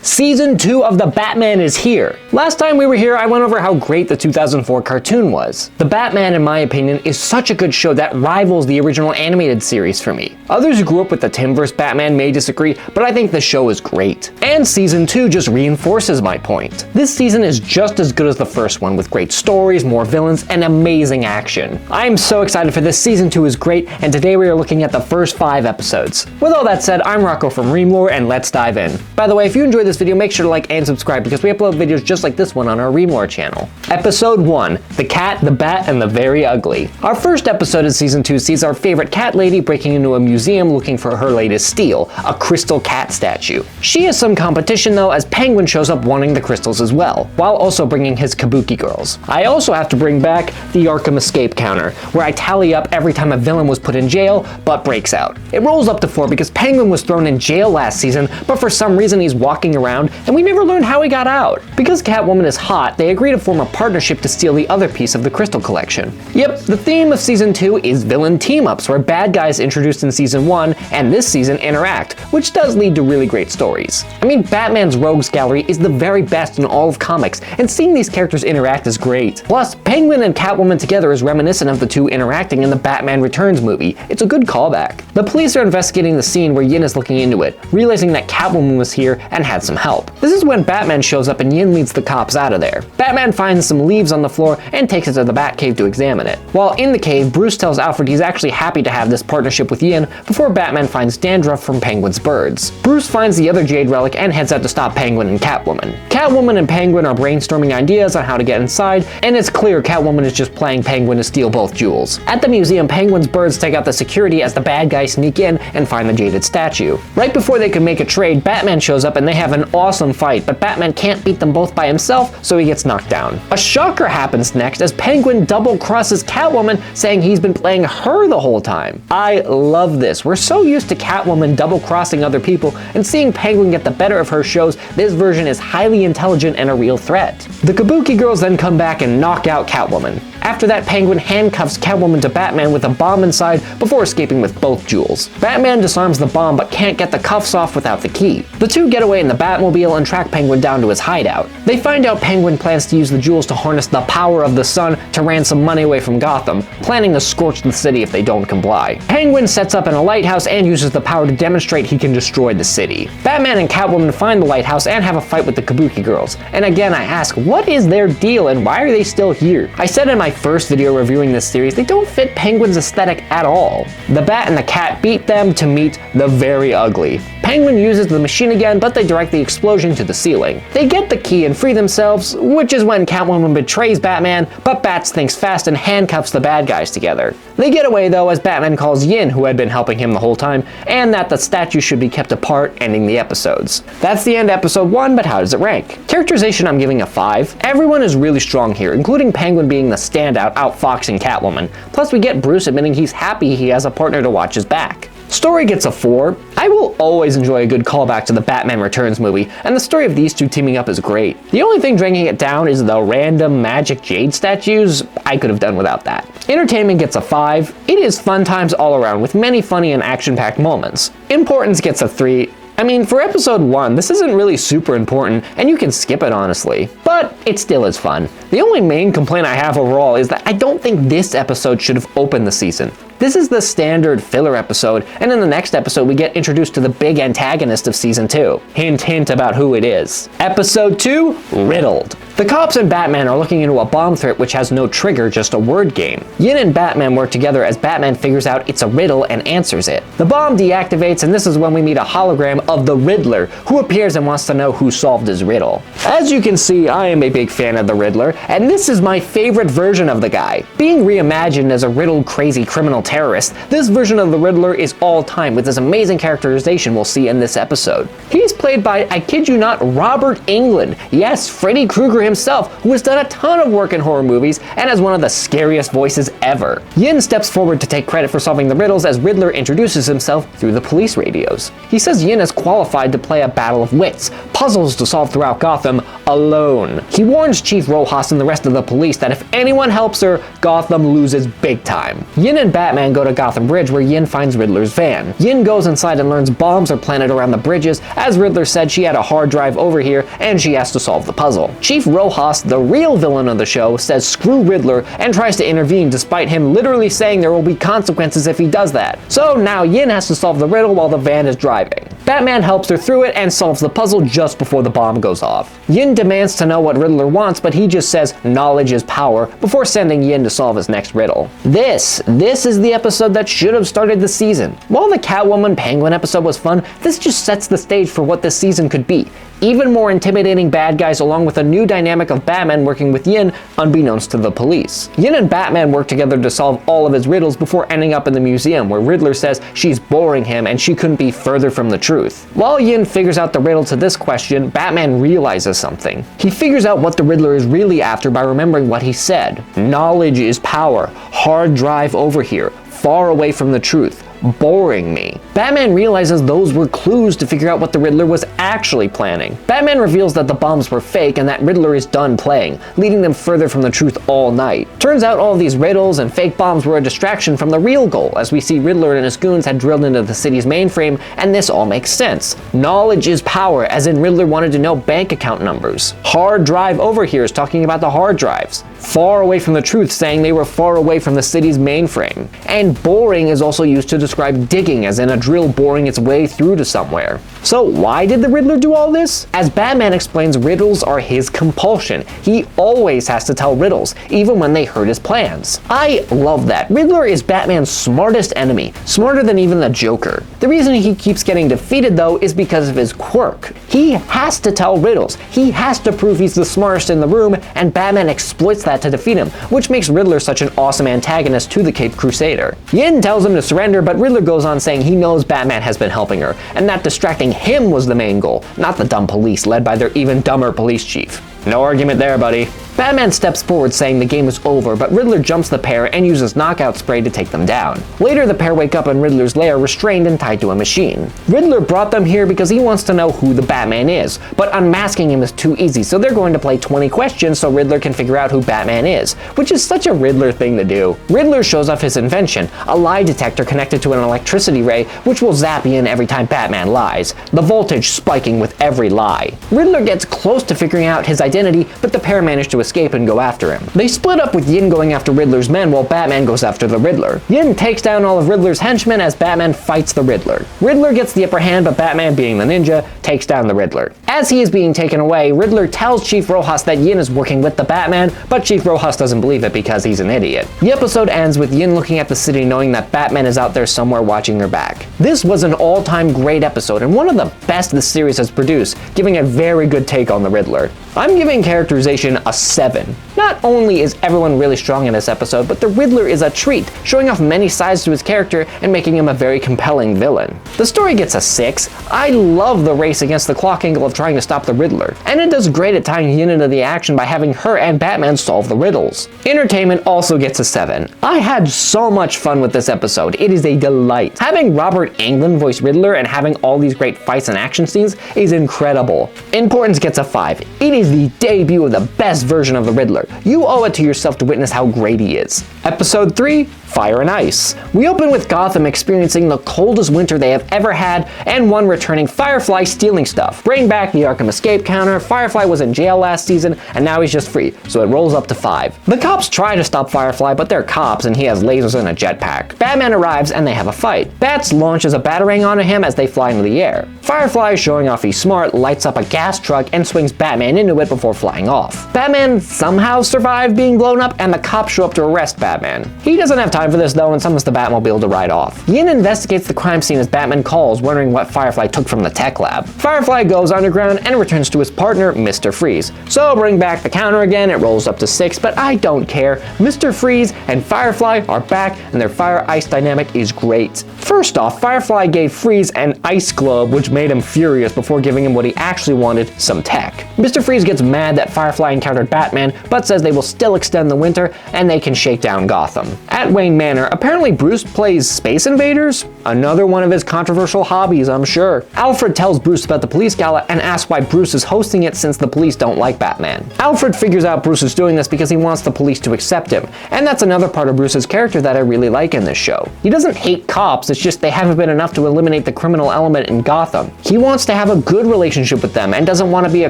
Season 2 of The Batman is here. Last time we were here, I went over how great the 2004 cartoon was. The Batman, in my opinion, is such a good show that rivals the original animated series for me. Others who grew up with the Tim vs. Batman may disagree, but I think the show is great. And Season 2 just reinforces my point. This season is just as good as the first one, with great stories, more villains, and amazing action. I am so excited for this. Season 2 is great, and today we are looking at the first 5 episodes. With all that said, I'm Rocko from Reamlore, and let's dive in. By the way, if you enjoyed this video, make sure to like and subscribe because we upload videos just like this one on our Reamlore channel. Episode 1, The Cat, the Bat, and the Very Ugly. Our first episode of Season 2 sees our favorite cat lady breaking into a museum looking for her latest steal, a crystal cat statue. She has some competition though, as Penguin shows up wanting the crystals as well, while also bringing his Kabuki girls. I also have to bring back the Arkham escape counter, where I tally up every time a villain was put in jail but breaks out. It rolls up to 4 because Penguin was thrown in jail last season, but for some reason he's walking around and we never learned how he got out. Because Catwoman is hot, they agree to form a partnership to steal the other piece of the crystal collection. Yep, the theme of Season 2 is villain team-ups, where bad guys introduced in Season 1 and this season interact, which does lead to really great stories. I mean, Batman's Rogues Gallery is the very best in all of comics, and seeing these characters interact is great. Plus, Penguin and Catwoman together is reminiscent of the two interacting in the Batman Returns movie. It's a good callback. The police are investigating the scene where Yin is looking into it, realizing that Catwoman was here and had some help. This is when Batman shows up and Yin leads the cops out of there. Batman finds some leaves on the floor and takes it to the Batcave to examine it. While in the cave, Bruce tells Alfred he's actually happy to have this partnership with Yin before Batman finds dandruff from Penguin's birds. Bruce finds the other Jade relic and heads out to stop Penguin and Catwoman. Catwoman and Penguin are brainstorming ideas on how to get inside, and it's clear Catwoman is just playing Penguin to steal both jewels. At the museum, Penguin's birds take out the security as the bad guys sneak in and find the jaded statue. Right before they can make a trade, Batman shows up and they have an awesome fight, but Batman can't beat them both by himself, so he gets knocked down. A shocker happens next as Penguin double-crosses Catwoman, saying he's been playing her the whole time. I love this. We're so used to Catwoman double-crossing other people, and seeing Penguin get the better of her shows this version is highly intelligent and a real threat. The Kabuki girls then come back and knock out Catwoman. After that, Penguin handcuffs Catwoman to Batman with a bomb inside before escaping with both jewels. Batman disarms the bomb but can't get the cuffs off without the key. The two get away in the Batmobile and track Penguin down to his hideout. They find out Penguin plans to use the jewels to harness the power of the sun to ransom money away from Gotham, planning to scorch the city if they don't comply. Penguin sets up in a lighthouse and uses the power to demonstrate he can destroy the city. Batman and Catwoman find the lighthouse and have a fight with the Kabuki girls. And again, I ask, what is their deal and why are they still here? I said in my first video reviewing this series, they don't fit Penguin's aesthetic at all. The Bat and the Cat beat them to meet the Very Ugly. Penguin uses the machine again, but they direct the explosion to the ceiling. They get the key and free themselves, which is when Catwoman betrays Batman, but Bats thinks fast and handcuffs the bad guys together. They get away though, as Batman calls Yin, who had been helping him the whole time, and that the statue should be kept apart, ending the episodes. That's the end of episode 1, but how does it rank? Characterization, I'm giving a 5. Everyone is really strong here, including Penguin being the standout, outfoxing Catwoman. Plus we get Bruce admitting he's happy he has a partner to watch his back. Story gets a 4. I will always enjoy a good callback to the Batman Returns movie, and the story of these two teaming up is great. The only thing dragging it down is the random magic jade statues. I could have done without that. Entertainment gets a 5. It is fun times all around with many funny and action-packed moments. Importance gets a 3. I mean, for episode 1, this isn't really super important, and you can skip it honestly, but it still is fun. The only main complaint I have overall is that I don't think this episode should have opened the season. This is the standard filler episode, and in the next episode we get introduced to the big antagonist of Season 2. Hint, hint about who it is. Episode 2, Riddled. The cops and Batman are looking into a bomb threat which has no trigger, just a word game. Yin and Batman work together as Batman figures out it's a riddle and answers it. The bomb deactivates, and this is when we meet a hologram of the Riddler, who appears and wants to know who solved his riddle. As you can see, I am a big fan of the Riddler, and this is my favorite version of the guy. Being reimagined as a riddled crazy criminal terrorist, this version of the Riddler is all time with this amazing characterization we'll see in this episode. He's played by, I kid you not, Robert Englund. Yes, Freddy Krueger himself, who has done a ton of work in horror movies and has one of the scariest voices ever. Yin steps forward to take credit for solving the riddles as Riddler introduces himself through the police radios. He says Yin is qualified to play a battle of wits, puzzles to solve throughout Gotham, alone. He warns Chief Rojas and the rest of the police that if anyone helps her, Gotham loses big time. Yin and Batman Batman go to Gotham Bridge where Yin finds Riddler's van. Yin goes inside and learns bombs are planted around the bridges, as Riddler said she had a hard drive over here and she has to solve the puzzle. Chief Rojas, the real villain of the show, says screw Riddler and tries to intervene despite him literally saying there will be consequences if he does that. So now Yin has to solve the riddle while the van is driving. Batman helps her through it and solves the puzzle just before the bomb goes off. Yin demands to know what Riddler wants, but he just says knowledge is power before sending Yin to solve his next riddle. This is the episode that should have started the season. While the Catwoman Penguin episode was fun, this just sets the stage for what this season could be. Even more intimidating bad guys along with a new dynamic of Batman working with Yin unbeknownst to the police. Yin and Batman work together to solve all of his riddles before ending up in the museum where Riddler says she's boring him and she couldn't be further from the truth. While Yin figures out the riddle to this question, Batman realizes something. He figures out what the Riddler is really after by remembering what he said. Knowledge is power. Hard drive over here. Far away from the truth. Boring me. Batman realizes those were clues to figure out what the Riddler was actually planning. Batman reveals that the bombs were fake and that Riddler is done playing, leading them further from the truth all night. Turns out all these riddles and fake bombs were a distraction from the real goal, as we see Riddler and his goons had drilled into the city's mainframe, and this all makes sense. Knowledge is power, as in Riddler wanted to know bank account numbers. Hard drive over here is talking about the hard drives. Far away from the truth, saying they were far away from the city's mainframe. And boring is also used to describe digging, as in a drill boring its way through to somewhere. So why did the Riddler do all this? As Batman explains, riddles are his compulsion. He always has to tell riddles, even when they hurt his plans. I love that. Riddler is Batman's smartest enemy, smarter than even the Joker. The reason he keeps getting defeated though is because of his quirk. He has to tell riddles. He has to prove he's the smartest in the room, and Batman exploits that to defeat him, which makes Riddler such an awesome antagonist to the Caped Crusader. Yin tells him to surrender, but Riddler goes on saying he knows Batman has been helping her, and that distracting him was the main goal, not the dumb police led by their even dumber police chief. No argument there, buddy. Batman steps forward saying the game is over, but Riddler jumps the pair and uses knockout spray to take them down. Later, the pair wake up in Riddler's lair restrained and tied to a machine. Riddler brought them here because he wants to know who the Batman is, but unmasking him is too easy, so they're going to play 20 questions so Riddler can figure out who Batman is, which is such a Riddler thing to do. Riddler shows off his invention, a lie detector connected to an electricity ray, which will zap Yin every time Batman lies, the voltage spiking with every lie. Riddler gets close to figuring out his identity, but the pair manage to escape and go after him. They split up with Yin going after Riddler's men while Batman goes after the Riddler. Yin takes down all of Riddler's henchmen as Batman fights the Riddler. Riddler gets the upper hand, but Batman, being the ninja, takes down the Riddler. As he is being taken away, Riddler tells Chief Rojas that Yin is working with the Batman, but Chief Rojas doesn't believe it because he's an idiot. The episode ends with Yin looking at the city knowing that Batman is out there somewhere watching her back. This was an all-time great episode and one of the best this series has produced, giving a very good take on the Riddler. I'm giving characterization a 7. Not only is everyone really strong in this episode, but the Riddler is a treat, showing off many sides to his character and making him a very compelling villain. The story gets a 6. I love the race against the clock angle of trying to stop the Riddler, and it does great at tying Yin into the action by having her and Batman solve the riddles. Entertainment also gets a 7. I had so much fun with this episode. It is a delight. Having Robert Englund voice Riddler and having all these great fights and action scenes is incredible. Importance gets a 5. It is the debut of the best version of the Riddler. You owe it to yourself to witness how great he is. Episode 3, Fire and Ice. We open with Gotham experiencing the coldest winter they have ever had, and one returning Firefly stealing stuff. Bring back the Arkham Escape counter. Firefly was in jail last season, and now he's just free, so it rolls up to 5. The cops try to stop Firefly, but they're cops and he has lasers and a jetpack. Batman arrives and they have a fight. Bats launches a batarang onto him as they fly into the air. Firefly, showing off he's smart, lights up a gas truck and swings Batman into it before flying off. Batman somehow survived being blown up, and the cops show up to arrest Batman. He doesn't have time for this though and summons the Batmobile to ride off. Yin investigates the crime scene as Batman calls, wondering what Firefly took from the tech lab. Firefly goes underground and returns to his partner, Mr. Freeze. So bring back the counter again, it rolls up to 6, but I don't care. Mr. Freeze and Firefly are back and their fire-ice dynamic is great. First off, Firefly gave Freeze an ice globe, which made him furious before giving him what he actually wanted, some tech. Mr. Freeze gets mad that Firefly encountered Batman, but says they will still extend the winter and they can shake down Gotham. At Wayne Manor, apparently Bruce plays Space Invaders, another one of his controversial hobbies, I'm sure. Alfred tells Bruce about the police gala and asks why Bruce is hosting it since the police don't like Batman. Alfred figures out Bruce is doing this because he wants the police to accept him, and that's another part of Bruce's character that I really like in this show. He doesn't hate cops, it's just they haven't been enough to eliminate the criminal element in Gotham. He wants to have a good relationship with them and doesn't want to be a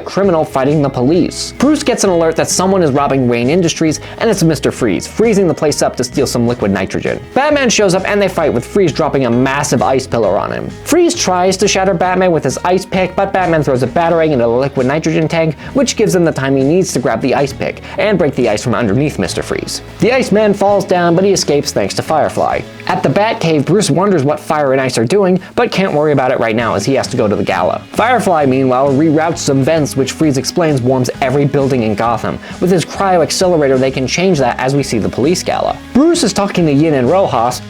criminal fighting the police. Bruce gets an alert that someone is robbing Wayne Industries, and it's Mr. Freeze, freezing the place up to steal some liquid nitrogen. Batman shows up and they fight with Freeze dropping a massive ice pillar on him. Freeze tries to shatter Batman with his ice pick, but Batman throws a batarang into the liquid nitrogen tank, which gives him the time he needs to grab the ice pick and break the ice from underneath Mr. Freeze. The Iceman falls down, but he escapes thanks to Firefly. At the Batcave, Bruce wonders what Fire and Ice are doing, but can't worry about it right now as he has to go to the gala. Firefly, meanwhile, reroutes some vents, which Freeze explains warms every building in Gotham. With his cryo accelerator, they can change that as we see the police gala. Bruce is talking to Yin and Rojas,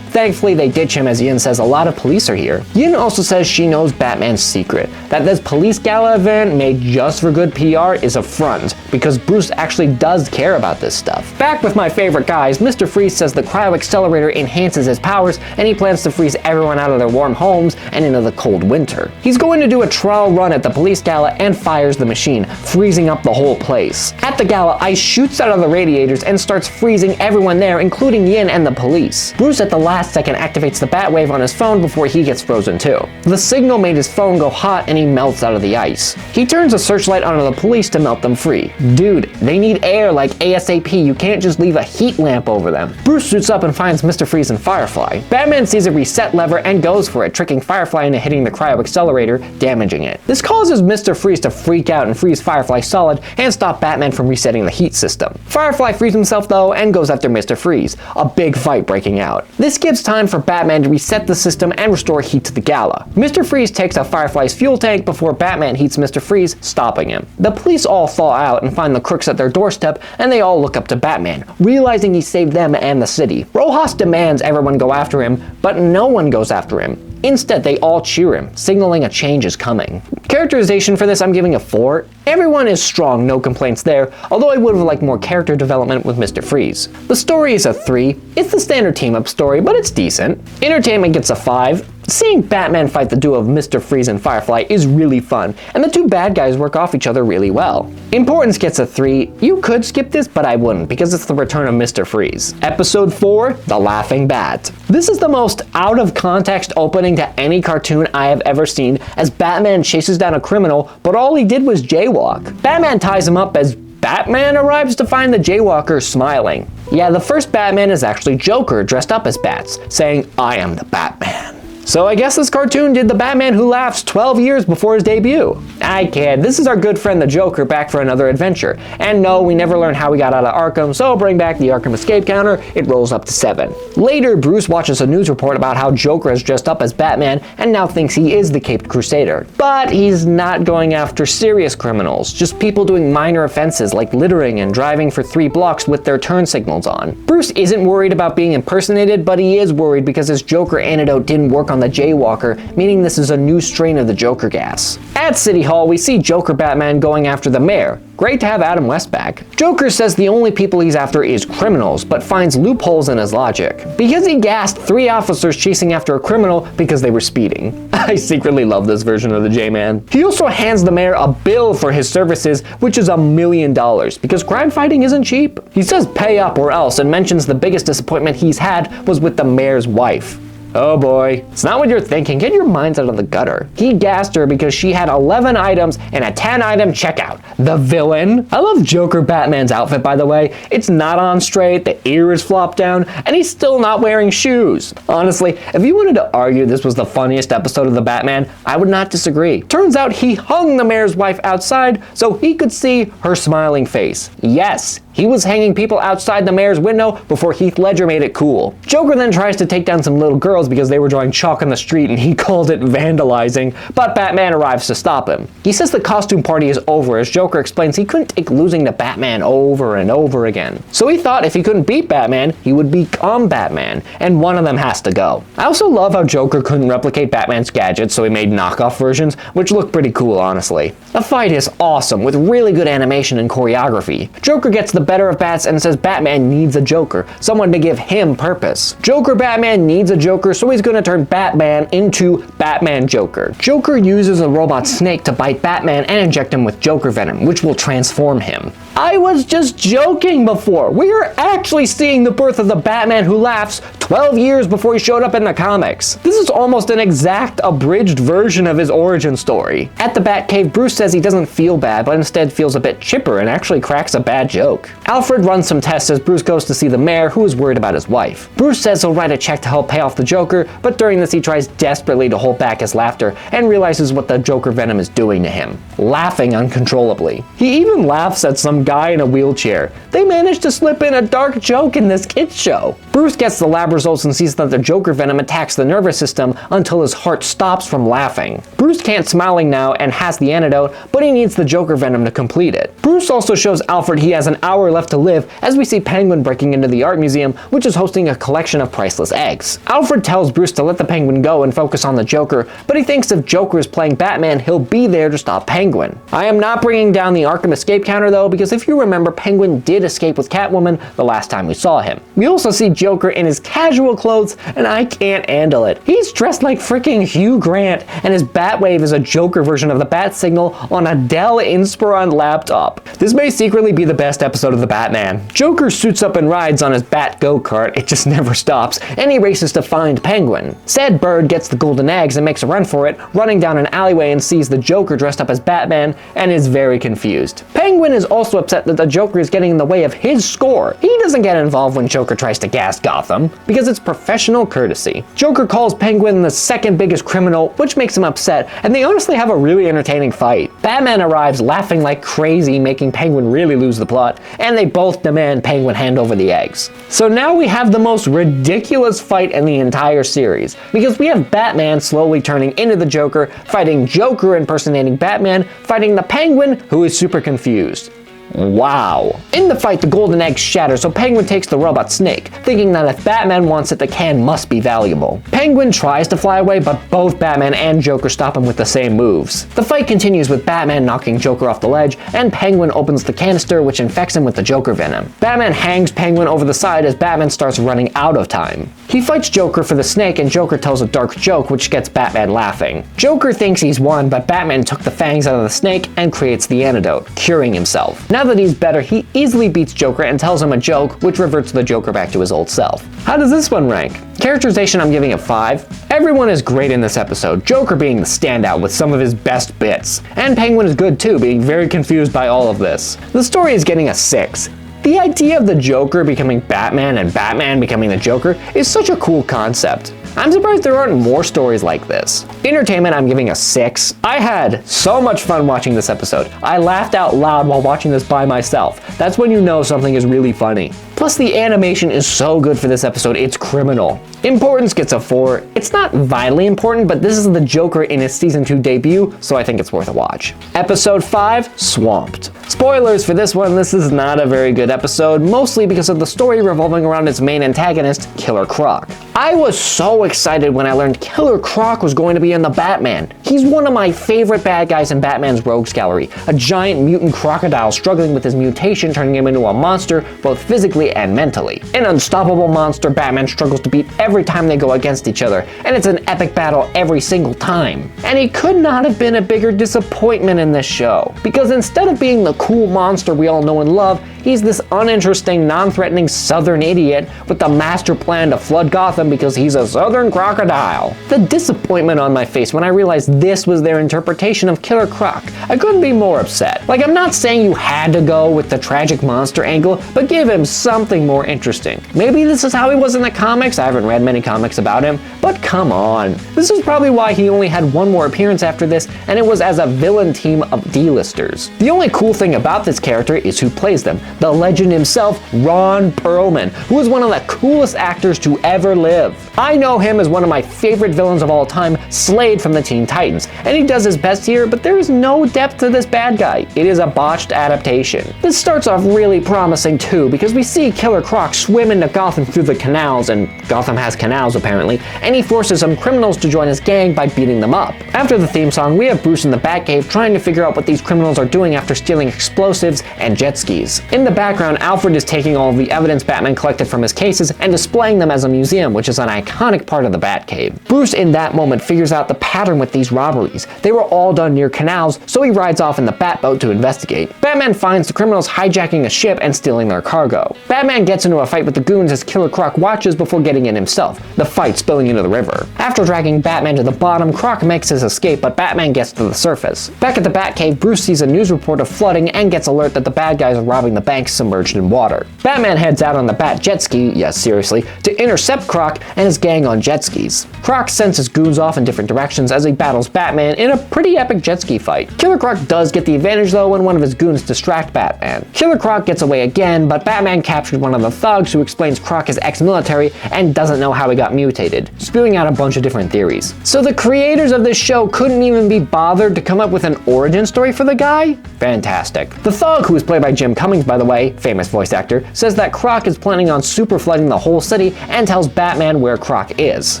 Thankfully, they ditch him as Yin says a lot of police are here. Yin also says she knows Batman's secret, that this police gala event made just for good PR is a front, because Bruce actually does care about this stuff. Back with my favorite guys, Mr. Freeze says the cryo accelerator enhances his powers, and he plans to freeze everyone out of their warm homes and into the cold winter. He's going to do a trial run at the police gala and fires the machine, freezing up the whole place. At the gala, ice shoots out of the radiators and starts freezing everyone there, including Yin and the police. Bruce at the last second activates the Batwave on his phone before he gets frozen too. The signal made his phone go hot and he melts out of the ice. He turns a searchlight onto the police to melt them free. Dude, they need air like ASAP, you can't just leave a heat lamp over them. Bruce suits up and finds Mr. Freeze and Firefly. Batman sees a reset lever and goes for it, tricking Firefly into hitting the cryo accelerator, damaging it. This causes Mr. Freeze to freak out and freeze Firefly solid and stop Batman from resetting the heat system. Firefly frees himself though and goes after Mr. Freeze, a big fight breaking out. This gives time for Batman to reset the system and restore heat to the gala. Mr. Freeze takes out Firefly's fuel tank before Batman heats Mr. Freeze, stopping him. The police all thaw out and find the crooks at their doorstep, and they all look up to Batman, realizing he saved them and the city. Rojas demands everyone go after him, but no one goes after him. Instead, they all cheer him, signaling a change is coming. Characterization for this, I'm giving a 4. Everyone is strong, no complaints there, although I would have liked more character development with Mr. Freeze. The story is a 3. It's the standard team-up story, but it's decent. Entertainment gets a 5. Seeing Batman fight the duo of Mr. Freeze and Firefly is really fun, and the two bad guys work off each other really well. Importance gets a 3. You could skip this, but I wouldn't, because it's the return of Mr. Freeze. Episode 4, The Laughing Bat. This is the most out-of-context opening to any cartoon I have ever seen, as Batman chases down a criminal, but all he did was jaywalk. Batman ties him up as Batman arrives to find the jaywalker smiling. Yeah, the first Batman is actually Joker dressed up as bats, saying, "I am the Batman." So I guess this cartoon did the Batman Who Laughs 12 years before his debut. I kid, this is our good friend the Joker back for another adventure. And no, we never learned how he got out of Arkham, so bring back the Arkham escape counter, it rolls up to 7. Later, Bruce watches a news report about how Joker has dressed up as Batman and now thinks he is the Caped Crusader. But he's not going after serious criminals, just people doing minor offenses like littering and driving for 3 blocks with their turn signals on. Bruce isn't worried about being impersonated, but he is worried because his Joker antidote didn't work on the jaywalker, meaning this is a new strain of the Joker gas. At City Hall, we see Joker Batman going after the mayor. Great to have Adam West back. Joker says the only people he's after is criminals, but finds loopholes in his logic. Because he gassed 3 officers chasing after a criminal because they were speeding. I secretly love this version of the J-Man. He also hands the mayor a bill for his services, which is $1 million, because crime fighting isn't cheap. He says pay up or else, and mentions the biggest disappointment he's had was with the mayor's wife. Oh boy, it's not what you're thinking, get your minds out of the gutter. He gassed her because she had 11 items and a 10-item checkout. The villain? I love Joker Batman's outfit, by the way. It's not on straight, the ear is flopped down, and he's still not wearing shoes. Honestly, if you wanted to argue this was the funniest episode of the Batman, I would not disagree. Turns out he hung the mayor's wife outside so he could see her smiling face. Yes, He was hanging people outside the mayor's window before Heath Ledger made it cool. Joker then tries to take down some little girls because they were drawing chalk on the street and he called it vandalizing, but Batman arrives to stop him. He says the costume party is over as Joker explains he couldn't take losing to Batman over and over again. So he thought if he couldn't beat Batman, he would become Batman, and one of them has to go. I also love how Joker couldn't replicate Batman's gadgets, so he made knockoff versions, which look pretty cool, honestly. The fight is awesome, with really good animation and choreography. Joker gets the better of Bats and says Batman needs a Joker, someone to give him purpose. Batman needs a Joker, so he's gonna turn Batman into Batman Joker. Joker uses a robot snake to bite Batman and inject him with Joker venom, which will transform him. I was just joking before. We are actually seeing the birth of the Batman who laughs 12 years before he showed up in the comics. This is almost an exact abridged version of his origin story. At the Batcave, Bruce says he doesn't feel bad, but instead feels a bit chipper and actually cracks a bad joke. Alfred runs some tests as Bruce goes to see the mayor, who is worried about his wife. Bruce says he'll write a check to help pay off the Joker, but during this he tries desperately to hold back his laughter and realizes what the Joker venom is doing to him, laughing uncontrollably. He even laughs at some guy in a wheelchair. They managed to slip in a dark joke in this kids show. Bruce gets the lab results and sees that the Joker venom attacks the nervous system until his heart stops from laughing. Bruce can't smiling now and has the antidote, but he needs the Joker venom to complete it. Bruce also shows Alfred he has an hour left to live as we see Penguin breaking into the art museum, which is hosting a collection of priceless eggs. Alfred tells Bruce to let the Penguin go and focus on the Joker, but he thinks if Joker is playing Batman, he'll be there to stop Penguin. I am not bringing down the Arkham escape counter though, because if you remember, Penguin did escape with Catwoman the last time we saw him. We also see Joker in his casual clothes, and I can't handle it. He's dressed like freaking Hugh Grant, and his Batwave is a Joker version of the Bat Signal on a Dell Inspiron laptop. This may secretly be the best episode of the Batman. Joker suits up and rides on his Bat go-kart, it just never stops, and he races to find Penguin. Said Bird gets the golden eggs and makes a run for it, running down an alleyway and sees the Joker dressed up as Batman, and is very confused. Penguin is also upset that the Joker is getting in the way of his score. He doesn't get involved when Joker tries to gas Gotham, because it's professional courtesy. Joker calls Penguin the second biggest criminal, which makes him upset, and they honestly have a really entertaining fight. Batman arrives laughing like crazy, making Penguin really lose the plot, and they both demand Penguin hand over the eggs. So now we have the most ridiculous fight in the entire series, because we have Batman slowly turning into the Joker, fighting Joker impersonating Batman, fighting the Penguin, who is super confused. Wow. In the fight, the golden egg shatters, so Penguin takes the robot snake, thinking that if Batman wants it, the can must be valuable. Penguin tries to fly away, but both Batman and Joker stop him with the same moves. The fight continues with Batman knocking Joker off the ledge, and Penguin opens the canister, which infects him with the Joker venom. Batman hangs Penguin over the side as Batman starts running out of time. He fights Joker for the snake, and Joker tells a dark joke, which gets Batman laughing. Joker thinks he's won, but Batman took the fangs out of the snake and creates the antidote, curing himself. Now that he's better, he easily beats Joker and tells him a joke, which reverts the Joker back to his old self. How does this one rank? Characterization, I'm giving it 5. Everyone is great in this episode, Joker being the standout with some of his best bits. And Penguin is good too, being very confused by all of this. The story is getting a 6. The idea of the Joker becoming Batman and Batman becoming the Joker is such a cool concept. I'm surprised there aren't more stories like this. Entertainment, I'm giving a 6. I had so much fun watching this episode. I laughed out loud while watching this by myself. That's when you know something is really funny. Plus, the animation is so good for this episode, it's criminal. Importance gets a 4. It's not vitally important, but this is the Joker in his season 2 debut, so I think it's worth a watch. Episode 5, Swamped. Spoilers for this one, this is not a very good episode, mostly because of the story revolving around its main antagonist, Killer Croc. I was so excited when I learned Killer Croc was going to be in the Batman. He's one of my favorite bad guys in Batman's Rogues Gallery, a giant mutant crocodile struggling with his mutation, turning him into a monster, both physically and mentally. An unstoppable monster Batman struggles to beat every time they go against each other, and it's an epic battle every single time. And he could not have been a bigger disappointment in this show, because instead of being the cool monster we all know and love, he's this uninteresting, non-threatening southern idiot with the master plan to flood Gotham because he's a southern crocodile. The disappointment on my face when I realized this was their interpretation of Killer Croc. I couldn't be more upset. Like, I'm not saying you had to go with the tragic monster angle, but give him something more interesting. Maybe this is how he was in the comics. I haven't read many comics about him, but come on. This is probably why he only had one more appearance after this, and it was as a villain team of D-listers. The only cool thing thing about this character is who plays them. The legend himself, Ron Perlman, who is one of the coolest actors to ever live. I know him as one of my favorite villains of all time, Slade from the Teen Titans, and he does his best here, but there is no depth to this bad guy. It is a botched adaptation. This starts off really promising too, because we see Killer Croc swim into Gotham through the canals, and Gotham has canals apparently, and he forces some criminals to join his gang by beating them up. After the theme song, we have Bruce in the Batcave trying to figure out what these criminals are doing after stealing explosives and jet skis. In the background, Alfred is taking all of the evidence Batman collected from his cases and displaying them as a museum, which is an iconic part of the Batcave. Bruce in that moment figures out the pattern with these robberies. They were all done near canals, so he rides off in the Batboat to investigate. Batman finds the criminals hijacking a ship and stealing their cargo. Batman gets into a fight with the goons as Killer Croc watches before getting in himself, the fight spilling into the river. After dragging Batman to the bottom, Croc makes his escape, but Batman gets to the surface. Back at the Batcave, Bruce sees a news report of flooding and gets alert that the bad guys are robbing the bank submerged in water. Batman heads out on the Bat jet ski, yes seriously, to intercept Croc and his gang on jet skis. Croc sends his goons off in different directions as he battles Batman in a pretty epic jet ski fight. Killer Croc does get the advantage though when one of his goons distract Batman. Killer Croc gets away again, but Batman captured one of the thugs who explains Croc is ex-military and doesn't know how he got mutated, spewing out a bunch of different theories. So the creators of this show couldn't even be bothered to come up with an origin story for the guy? Fantastic. The thug, who is played by Jim Cummings by the way, famous voice actor, says that Croc is planning on super flooding the whole city and tells Batman where Croc is.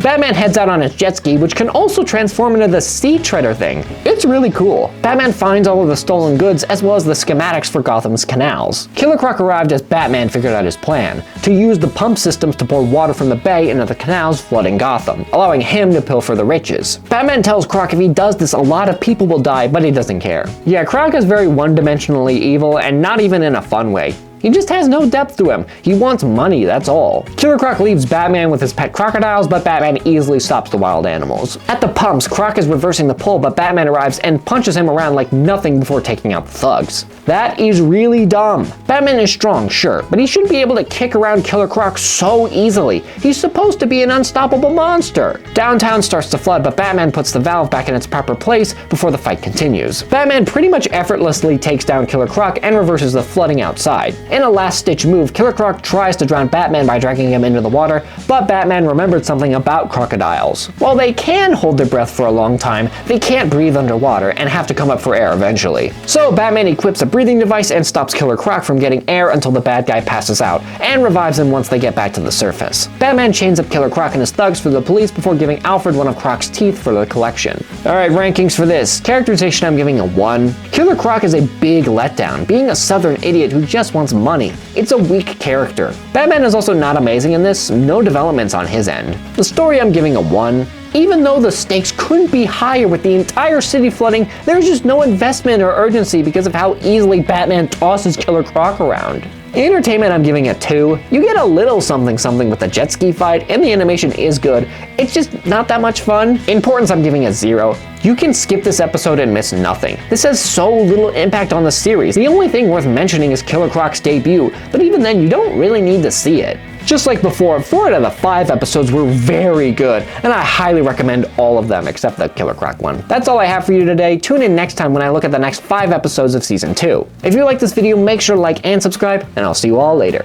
Batman heads out on his jet ski, which can also transform into the Sea Treader thing. It's really cool. Batman finds all of the stolen goods as well as the schematics for Gotham's canals. Killer Croc arrived as Batman figured out his plan, to use the pump systems to pour water from the bay into the canals flooding Gotham, allowing him to pilfer the riches. Batman tells Croc if he does this a lot of people will die, but he doesn't care. Yeah, Croc is very one-dimensionally evil and not even in a fun way. He just has no depth to him. He wants money, that's all. Killer Croc leaves Batman with his pet crocodiles, but Batman easily stops the wild animals. At the pumps, Croc is reversing the pull, but Batman arrives and punches him around like nothing before taking out the thugs. That is really dumb. Batman is strong, sure, but he shouldn't be able to kick around Killer Croc so easily. He's supposed to be an unstoppable monster. Downtown starts to flood, but Batman puts the valve back in its proper place before the fight continues. Batman pretty much effortlessly takes down Killer Croc and reverses the flooding outside. In a last-ditch move, Killer Croc tries to drown Batman by dragging him into the water, but Batman remembered something about crocodiles. While they can hold their breath for a long time, they can't breathe underwater and have to come up for air eventually. So Batman equips a breathing device and stops Killer Croc from getting air until the bad guy passes out, and revives him once they get back to the surface. Batman chains up Killer Croc and his thugs for the police before giving Alfred one of Croc's teeth for the collection. Alright, rankings for this. Characterization I'm giving a 1. Killer Croc is a big letdown, being a southern idiot who just wants money. It's a weak character. Batman is also not amazing in this, no developments on his end. The story I'm giving a 1. Even though the stakes couldn't be higher with the entire city flooding, there's just no investment or urgency because of how easily Batman tosses Killer Croc around. Entertainment I'm giving a 2. You get a little something something with the jet ski fight, and the animation is good. It's just not that much fun. Importance I'm giving a 0. You can skip this episode and miss nothing. This has so little impact on the series. The only thing worth mentioning is Killer Croc's debut, but even then you don't really need to see it. Just like before, 4 out of the 5 episodes were very good, and I highly recommend all of them except the Killer Croc one. That's all I have for you today. Tune in next time when I look at the next 5 episodes of Season 2. If you like this video, make sure to like and subscribe, and I'll see you all later.